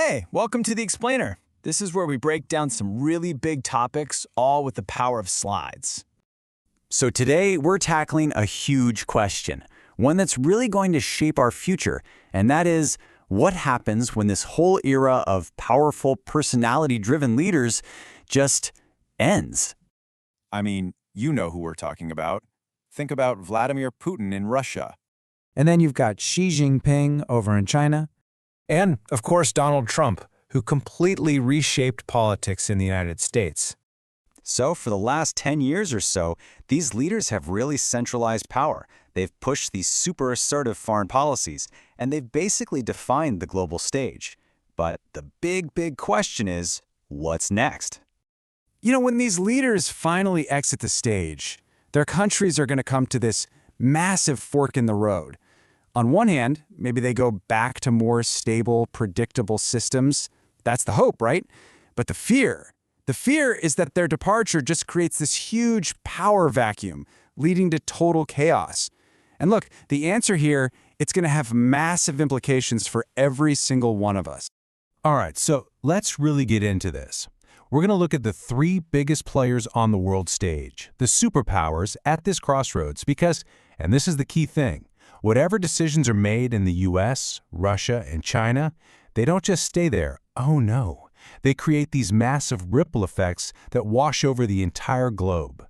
Hey, welcome to The Explainer. This is where we break down some really big topics, all with the power of slides. So today, we're tackling a huge question, one that's really going to shape our future, and that is, what happens when this whole era of powerful, personality-driven leaders just ends? I mean, you know who we're talking about. Think about Vladimir Putin in Russia. And then you've got Xi Jinping over in China. And, of course, Donald Trump, who completely reshaped politics in the United States. So for the last 10 years or so, these leaders have really centralized power. They've pushed these super assertive foreign policies, and they've basically defined the global stage. But the big question is, what's next? You know, when these leaders finally exit the stage, their countries are going to come to this massive fork in the road. On one hand, maybe they go back to more stable, predictable systems. That's the hope, right? But the fear is that their departure just creates this huge power vacuum, leading to total chaos. And look, the answer here, it's going to have massive implications for every single one of us. All right, so let's really get into this. We're going to look at the three biggest players on the world stage, the superpowers at this crossroads, because, and this is the key thing, whatever decisions are made in the US, Russia, and China, they don't just stay there. Oh no. They create these massive ripple effects that wash over the entire globe.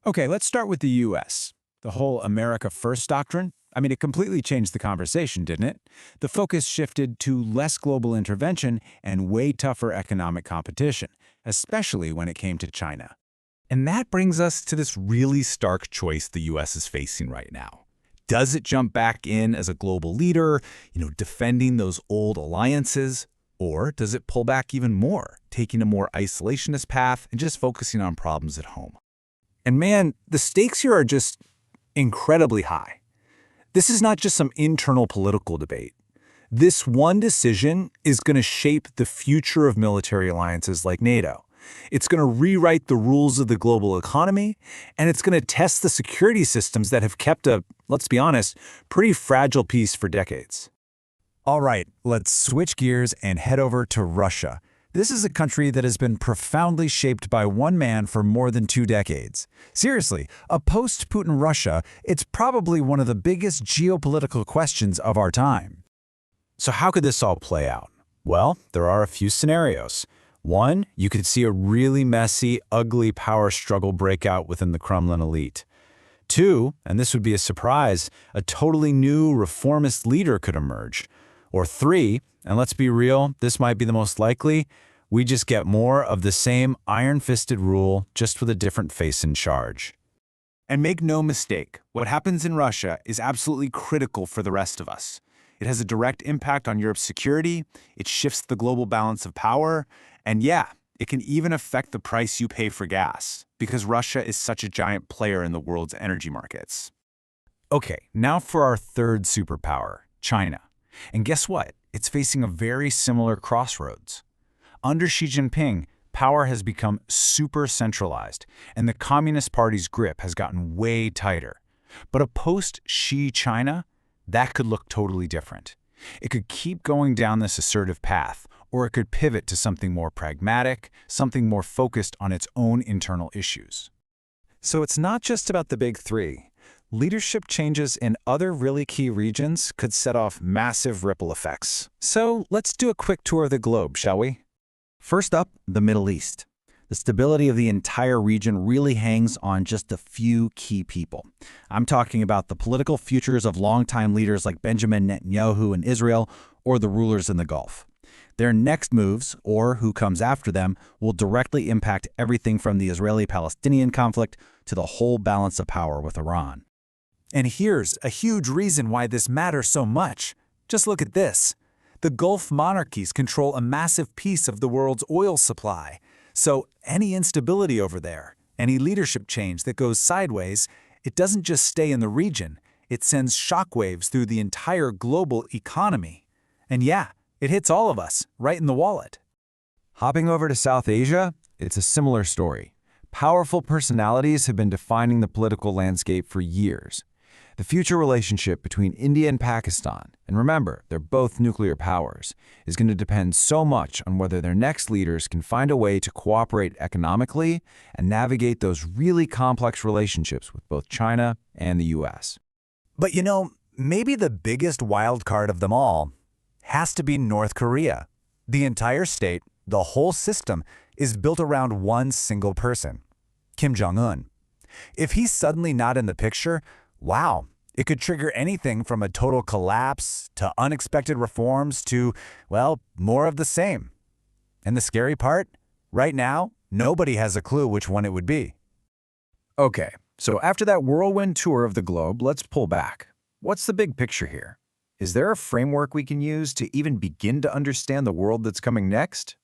Okay, let's start with the US. The whole America First doctrine, it completely changed the conversation, didn't it? The focus shifted to less global intervention and way tougher economic competition, especially when it came to China. And that brings us to this really stark choice the US is facing right now. Does it jump back in as a global leader, defending those old alliances? Or does it pull back even more, taking a more isolationist path and just focusing on problems at home? And man, the stakes here are just incredibly high. This is not just some internal political debate. This one decision is going to shape the future of military alliances like NATO. It's going to rewrite the rules of the global economy, and it's going to test the security systems that have kept a, let's be honest, pretty fragile peace for decades. All right, let's switch gears and head over to Russia. This is a country that has been profoundly shaped by one man for more than 2 decades. Seriously, a post-Putin Russia, it's probably one of the biggest geopolitical questions of our time. So how could this all play out? Well, there are a few scenarios. One, you could see a really messy, ugly power struggle break out within the Kremlin elite. 2, and this would be a surprise, a totally new reformist leader could emerge. Or 3, and let's be real, this might be the most likely, we just get more of the same iron-fisted rule, just with a different face in charge. And make no mistake, what happens in Russia is absolutely critical for the rest of us. It has a direct impact on Europe's security, it shifts the global balance of power, and yeah, it can even affect the price you pay for gas, because Russia is such a giant player in the world's energy markets. Okay, now for our third superpower, China. And guess what? It's facing a very similar crossroads. Under Xi Jinping, power has become super centralized, and the Communist Party's grip has gotten way tighter. But a post-Xi China, that could look totally different. It could keep going down this assertive path, or it could pivot to something more pragmatic, something more focused on its own internal issues. So it's not just about the big three. Leadership changes in other really key regions could set off massive ripple effects. So let's do a quick tour of the globe, shall we? First up, the Middle East. The stability of the entire region really hangs on just a few key people. I'm talking about the political futures of longtime leaders like Benjamin Netanyahu in Israel or the rulers in the Gulf. Their next moves, or who comes after them, will directly impact everything from the Israeli-Palestinian conflict to the whole balance of power with Iran. And here's a huge reason why this matters so much. Just look at this. The Gulf monarchies control a massive piece of the world's oil supply. So any instability over there, any leadership change that goes sideways, it doesn't just stay in the region. It sends shockwaves through the entire global economy. And yeah, it hits all of us, right in the wallet. Hopping over to South Asia, it's a similar story. Powerful personalities have been defining the political landscape for years. The future relationship between India and Pakistan, and remember, they're both nuclear powers, is going to depend so much on whether their next leaders can find a way to cooperate economically and navigate those really complex relationships with both China and the U.S. But maybe the biggest wild card of them all has to be North Korea. The entire state, the whole system, is built around one single person, Kim Jong-un. If he's suddenly not in the picture, wow, it could trigger anything from a total collapse to unexpected reforms to, well, more of the same. And the scary part? Right now, nobody has a clue which one it would be. Okay, so after that whirlwind tour of the globe, let's pull back. What's the big picture here? Is there a framework we can use to even begin to understand the world that's coming next?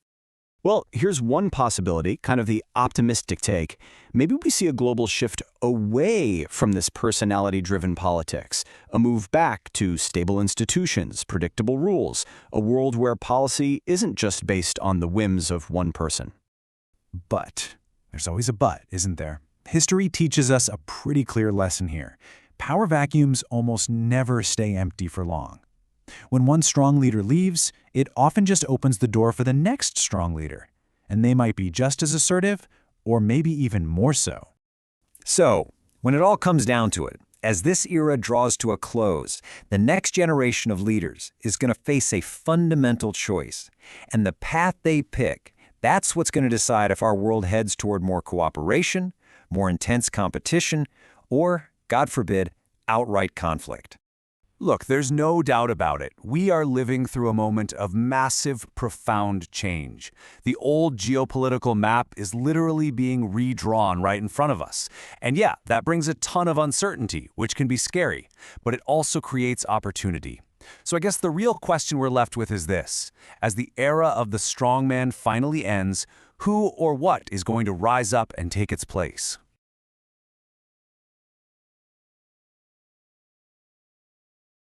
Well, here's one possibility, kind of the optimistic take. Maybe we see a global shift away from this personality-driven politics, a move back to stable institutions, predictable rules, a world where policy isn't just based on the whims of one person. But there's always a but, isn't there? History teaches us a pretty clear lesson here. Power vacuums almost never stay empty for long. When one strong leader leaves, it often just opens the door for the next strong leader, and they might be just as assertive, or maybe even more so. So, when it all comes down to it, as this era draws to a close, the next generation of leaders is going to face a fundamental choice. And the path they pick, that's what's going to decide if our world heads toward more cooperation, more intense competition, or, God forbid, outright conflict. Look, there's no doubt about it. We are living through a moment of massive, profound change. The old geopolitical map is literally being redrawn right in front of us. And yeah, that brings a ton of uncertainty, which can be scary, but it also creates opportunity. So I guess the real question we're left with is this. As the era of the strongman finally ends, who or what is going to rise up and take its place?